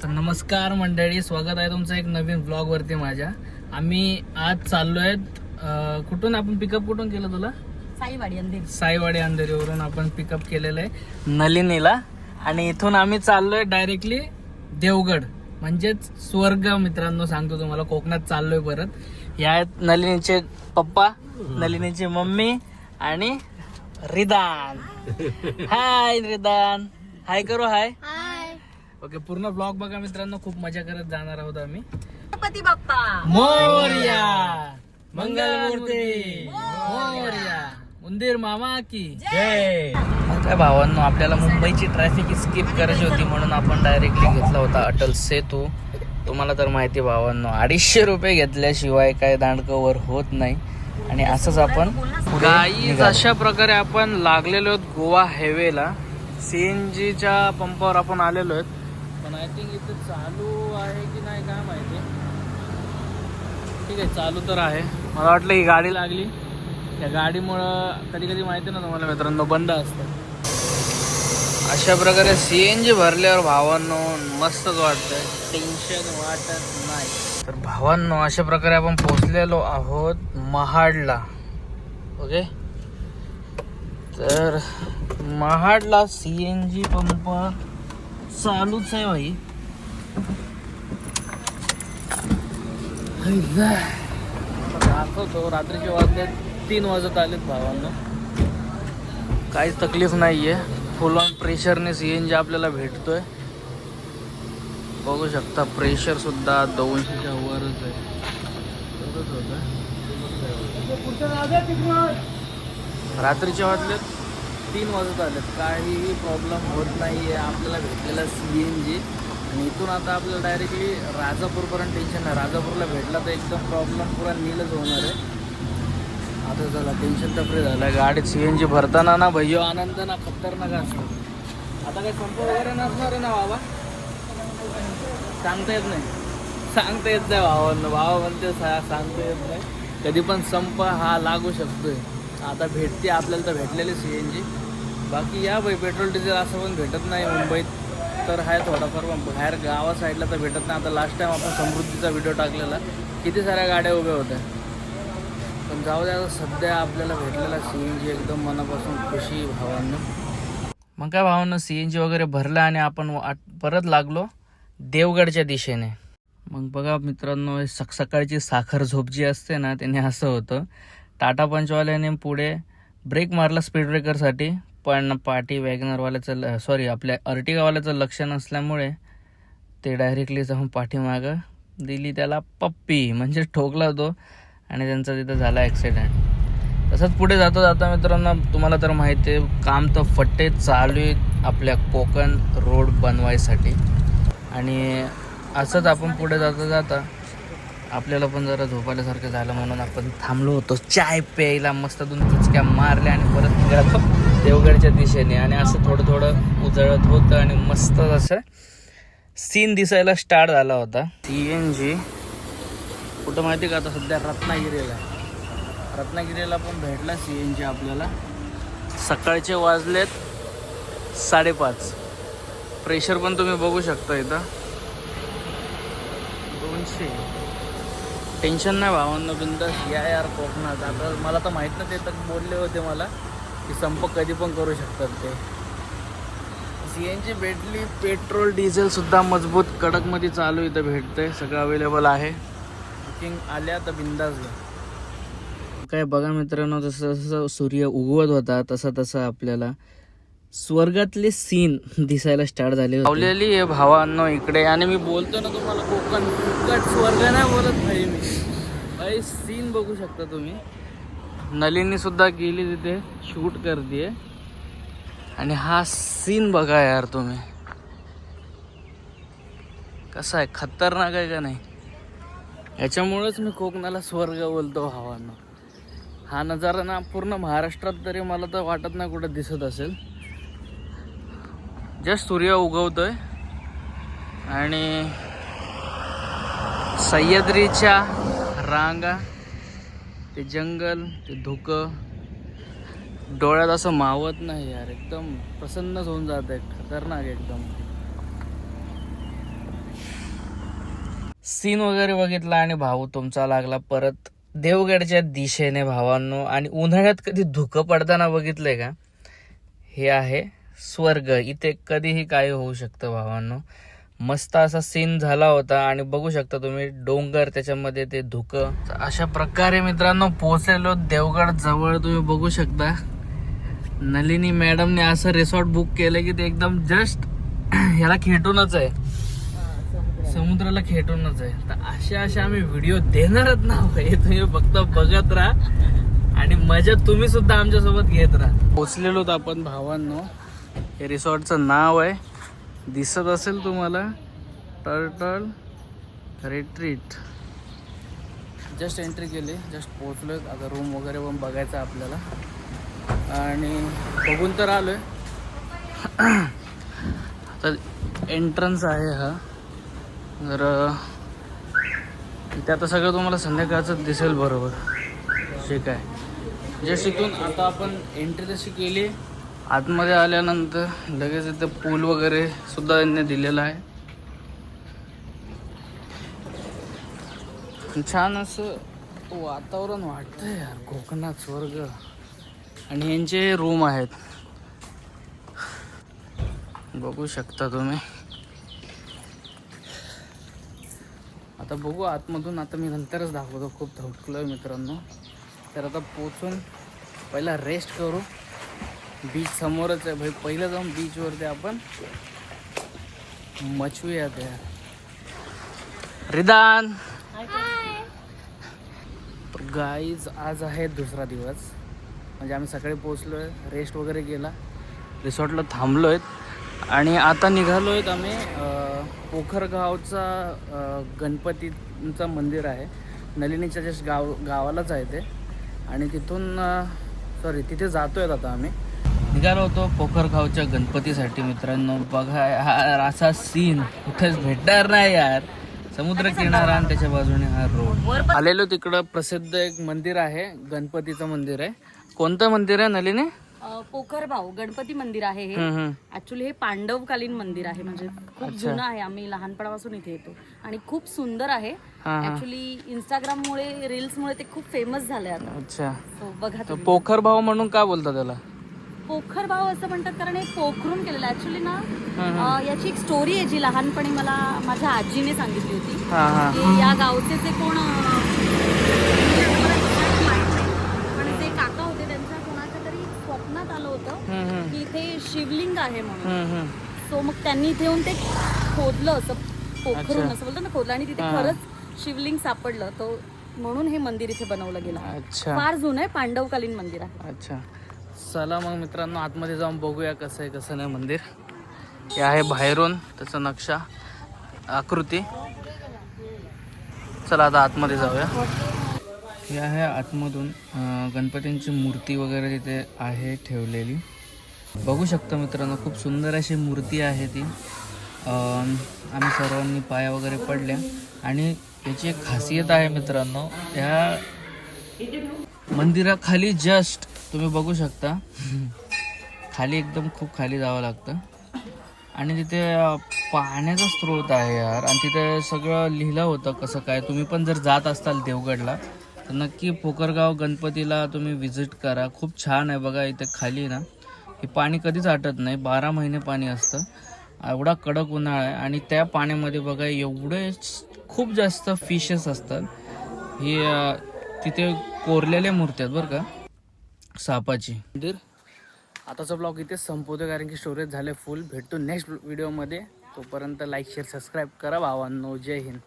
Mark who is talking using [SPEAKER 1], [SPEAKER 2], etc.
[SPEAKER 1] तर नमस्कार मंडळी, स्वागत आहे तुमचं एक नवीन ब्लॉग वरती माझ्या. आम्ही आज चाललोय कुठून आपण पिकअप कुठून केलं तुला? साईवाडी अंधेरीवरून आपण पिकअप केलेलं आहे नलिनीला आणि इथून आम्ही चाललोय डायरेक्टली देवगड म्हणजेच स्वर्ग. मित्रांनो सांगतो तुम्हाला, कोकणात चाललोय परत. या आहेत नलिनीचे पप्पा, नलिनीची मम्मी आणि रिदान. हाय रिदान, हाय करू. हाय. ओके, पूर्ण ब्लॉग बघा मित्रांनो, खूप मजा करत जाणार आहोत आम्ही. गणपती बाप्पा मोरया, मंगलमूर्ती मोरया, उंदीर मामा की जय. काय भावांनो, आपल्याला मुंबईची ट्रॅफिक स्किप करायची होती म्हणून आपण डायरेक्टली घेतला होता अटल सेतू. तुम्हाला तर माहिती भावांनो, 250 रुपये घेतल्याशिवाय काय दांडकवर होत नाही. आणि असंच आपण गाईज अशा प्रकारे आपण लागलेलो आहोत गोवा हायवेला. CNGच्या पंपावर आपण आलेलो आहेत, पण आय थिंक इथे चालू आहे की नाही काय माहिती. ठीक आहे, चालू तर आहे. मला वाटलं ही गाडी लागली, त्या गाडीमुळं कधी कधी माहिती ना तुम्हाला मित्रांनो, बंद असतं. अशा प्रकारे CNG भरल्यावर भावांनो मस्तच वाटतंय, टेन्शन वाटत नाही. तर भावांनो, अशा प्रकारे आपण पोहोचलेलो आहोत महाडला. ओके, तर महाडला CNG पंप चालूच आहे भाई. दाखवतो, रात्रीचे वाजले 3 वाजत आलेत भावांनो. काहीच तकलीफ नाहीये, फुल ऑन प्रेशरने CNG आपल्याला भेटतोय. बघू शकता, प्रेशर सुद्धा 200च्या वरच आहे. रात्रीचे वाजलेत 3 वाजत आलेत, काहीही प्रॉब्लेम होत नाही आहे आपल्याला भेटलेला CNG. आणि इथून आता आपल्याला डायरेक्टली राजापूरपर्यंत टेन्शन नाही. राजापूरला भेटला तर एकदम प्रॉब्लेम पुरा नीलच होणार आहे. आता चला, टेन्शन तर फ्री झालं. गाडीत CNG भरताना ना भैया आनंद ना खतरनाक असतो. आता काही संप वगैरे नसणार आहे ना बाबा, सांगता येत नाही. सांगता येत नाही भावांना, भावा म्हणते सांगता येत नाही. कधी पण संप हा लागू शकतोय. आता भेटते आपल्याला, तर भेटलेली CNG. बाकी या भाई, पेट्रोल डिझेल असं पण भेटत नाही मुंबईत, तर आहे थोडाफार. पण बाहेर गावा साईडला तर भेटत नाही. आता लास्ट टाइम आपण समृद्धीचा व्हिडिओ टाकलेला, किती साऱ्या गाड्या उभ्या होत्या. पण जाऊ द्या, सध्या आपल्याला भेटलेला CNG एकदम मनापासून खुशी भावांनो. मग काय भावांनो, CNG वगैरे भरला आणि आपण परत लागलो देवगडच्या दिशेने. मग बघा मित्रांनो, सकाळची साखर झोप जी असते ना, त्याने असं होतं. टाटा पंचवाल्याने पुढे ब्रेक मारला स्पीड ब्रेकरसाठी, पण पाठी वॅगनरवाल्याचं आपल्या अर्टिगावाल्याचं लक्ष नसल्यामुळे ते डायरेक्टली जाऊन पाठीमागं दिली त्याला पप्पी, म्हणजे ठोकला तो आणि त्यांचा तिथं झाला ॲक्सिडेंट. तसंच पुढे जाता जाता मित्रांनो, तुम्हाला तर माहिती आहे, काम तर फट्टे चालू आहेत आपल्या कोकण रोड बनवायसाठी. आणि असंच आपण पुढे जाता जाता आपल्याला पण जरा झोपायल्यासारखं झालं म्हणून आपण थांबलो होतो चाय प्यायला. मस्त 2 चिचक्या मारल्या आणि परत निघालो देवगडच्या दिशेने. आणि असं थोडं थोडं उजळत होतं आणि मस्त असं सीन दिसायला स्टार्ट झाला होता. CNG कुठं माहिती का, आता सध्या रत्नागिरीला पण भेटला CNG आपल्याला. सकाळचे वाजलेत 5:30. प्रेशर पण तुम्ही बघू शकता इथं 200. टेन्शन नाही भावांनो, बिंदास या यार कोकणात. आता मला तर माहीत नाही, ते तर बोलले होते मला की संप कधी पण करू शकतात ते. CNG भेटली, पेट्रोल डिझेल सुद्धा मजबूत कडकमध्ये चालू इथं भेटतंय, सगळं अवेलेबल आहे. बुकिंग आल्या तर बिंदास घ्या. काय बघा मित्रांनो, जसं जसं सूर्य उगवत होता तसं तसं आपल्याला स्वर्गातले सीन दिसायला स्टार्ट झाले. लावलेली आहे भावांनो इकडे. आणि मी बोलतो ना तुम्हाला, कोकण स्वर्ग नाही बोलत भाई मी. भाई सीन बघू शकता तुम्ही. नलिनी सुद्धा गेली तिथे शूट करते. आणि हा सीन बघा यार तुम्ही, कसा आहे, खतरनाक आहे का नाही. याच्यामुळेच मी कोकणाला स्वर्ग बोलतो भावांनो. हा नजारा ना पूर्ण महाराष्ट्रात तरी मला तर वाटत नाही कुठं दिसत असेल. जस्ट सूर्य उगवतोय आणि सह्याद्रीच्या रांगा, ते जंगल, ते धुकं डोळ्यात असं मावत नाही यार. एकदम प्रसन्नच होऊन जात आहे, खतरनाक एकदम. सीन वगैरे बघितला आणि भाऊ तुमचा लागला परत देवगडच्या दिशेने भावांनो. आणि उन्हाळ्यात कधी धुकं पडताना बघितलंय का? हे आहे स्वर्ग. इथे कधीही काही होऊ शकतं भावांनो. मस्त असा सीन झाला होता आणि बघू शकता तुम्ही डोंगर, त्याच्यामध्ये ते धुकं. अशा प्रकारे मित्रांनो पोहोचलेलो देवगड जवळ. तुम्ही बघू शकता नलिनी मॅडमने असं रिसॉर्ट बुक केलं की ते एकदम जस्ट ह्याला खेटूनच आहे, समुद्राला खेटूनच आहे. तर असे आम्ही व्हिडिओ देणारच ना भाई. तुम्ही फक्त बघत राहा आणि मजा तुम्ही सुद्धा आमच्या सोबत घेत राहा. पोचलेलो आपण भावांनो. हे रिसॉर्टचं नाव आहे, दिसत असेल तुम्हाला, टर्टल रिट्रीट. जस्ट एंट्री केली, जस्ट पोचलोय. आता रूम वगैरे पण बघायचं आपल्याला आणि बघून तर आलोय. आता एंट्रन्स आहे हा. तर इथे आता सगळं तुम्हाला संध्याकाळचं दिसेल बरोबर जे काय. जस्ट इथून आता आपण एंट्री तशी केली. आतमध्ये आल्यानंतर लगेच इथे पूल वगैरे सुद्धा त्यांनी दिलेला आहे. छान असं वातावरण वाटतंय यार, कोकणात स्वर्ग. आणि यांचे रूम आहेत, बघू शकता तुम्ही. आता बघू आतमधून, आता मी नंतरच दाखवतो. खूप थकलोय मित्रांनो. तर आता पोचून पहिला रेस्ट करू. बीच समोरच आहे भाई. पहिलं जाऊन बीचवरती आपण मचूयात यार. रिदान गाईज, आज आहे दुसरा दिवस. म्हणजे आम्ही सकाळी पोचलोय, रेस्ट वगैरे केला, रिसॉर्टला थांबलोय आणि आता निघालोय आम्ही. पोखरगावचा गणपतीचं मंदिर आहे, नलिनीच्या जस्ट गावालाच आहे ते. आणि तिथून तिथे जातोय आता आम्ही. निघालो होतो पोखरगावच्या गणपतीसाठी मित्रांनो. बघा हा असा सीन कुठेच भेटणार नाही यार. समुद्र किनारा आणि त्याच्या बाजूने हा रोड. आलेलो तिकडं प्रसिद्ध एक मंदिर आहे, गणपतीचं मंदिर आहे. कोणतं मंदिर आहे नलिनी?
[SPEAKER 2] पोखरबाव गणपती मंदिर आहे हे. ऍक्च्युली हे पांडवकालीन मंदिर आहे, म्हणजे खूप जुनं आहे. आम्ही लहानपणापासून इथे येतो आणि खूप सुंदर आहे. ऍक्च्युली इंस्टाग्राम मुळे, रील्स मुळे ते खूप फेमस झालंय आता.
[SPEAKER 1] अच्छा,
[SPEAKER 2] बघा
[SPEAKER 1] पोखरभाव म्हणून का बोलतात त्याला?
[SPEAKER 2] पोखरभाव असं म्हणतात कारण हे पोखरून केलेलं. ऍक्च्युली ना याची एक स्टोरी आहे जी लहानपणी मला माझ्या आजीने सांगितली होती. की या गावचे जे कोण पण ते काका होते, त्यांच्या कोणाच्या तरी स्वप्नात आलं होतं की इथे शिवलिंग आहे म्हणून. सो मग त्यांनी इथे येऊन ते खोदलं, असं पोखरून असं बोलतात ना, खोदलं आणि तिथे खरंच शिवलिंग सापडलं. तो म्हणून हे मंदिर इथे बनवलं गेलं. फार जुनं आहे, पांडवकालीन मंदिर आहे.
[SPEAKER 1] अच्छा, चला मग मित्रांनो आतमध्ये जाऊन बघूया कसं आहे कसं नाही मंदिर. हे आहे बाहेरून त्याचा नक्षा, आकृती. चला आता आतमध्ये जाऊया. हे आहे आतमधून गणपतींची मूर्ती वगैरे तिथे आहे ठेवलेली. बघू शकता मित्रांनो, खूप सुंदर अशी मूर्ती आहे ती. आम्ही सर्वांनी पाया वगैरे पडल्या. आणि याची एक खासियत आहे मित्रांनो, या मंदिराखाली जस्ट तुम्ही बघू शकता, खाली एकदम खूप खाली जावं लागतं आणि तिथे पाण्याचा स्रोत आहे यार. आणि तिथे सगळं लिहिलं होतं कसं काय. तुम्ही पण जर जात असताल देवगडला तर नक्की पोखरगाव गणपतीला तुम्ही विजिट करा. खूप छान आहे. बघा इथे खाली ना हे पाणी कधीच आटत नाही, 12 महिने पाणी असतं. एवढा कडक उन्हाळा आहे आणि त्या पाण्यामध्ये बघा एवढे खूप जास्त फिशेस असतात. हे तिथे कोरलेल्या मूर्ती आहेत बरं का, सापाची. मंदिर आताचा ब्लॉग इथेच संपवतो कारण की स्टोरेज झाले फुल. भेटतो नेक्स्ट व्हिडिओमध्ये. तोपर्यंत लाईक शेअर सबस्क्राईब करा भावांनो. जय हिंद.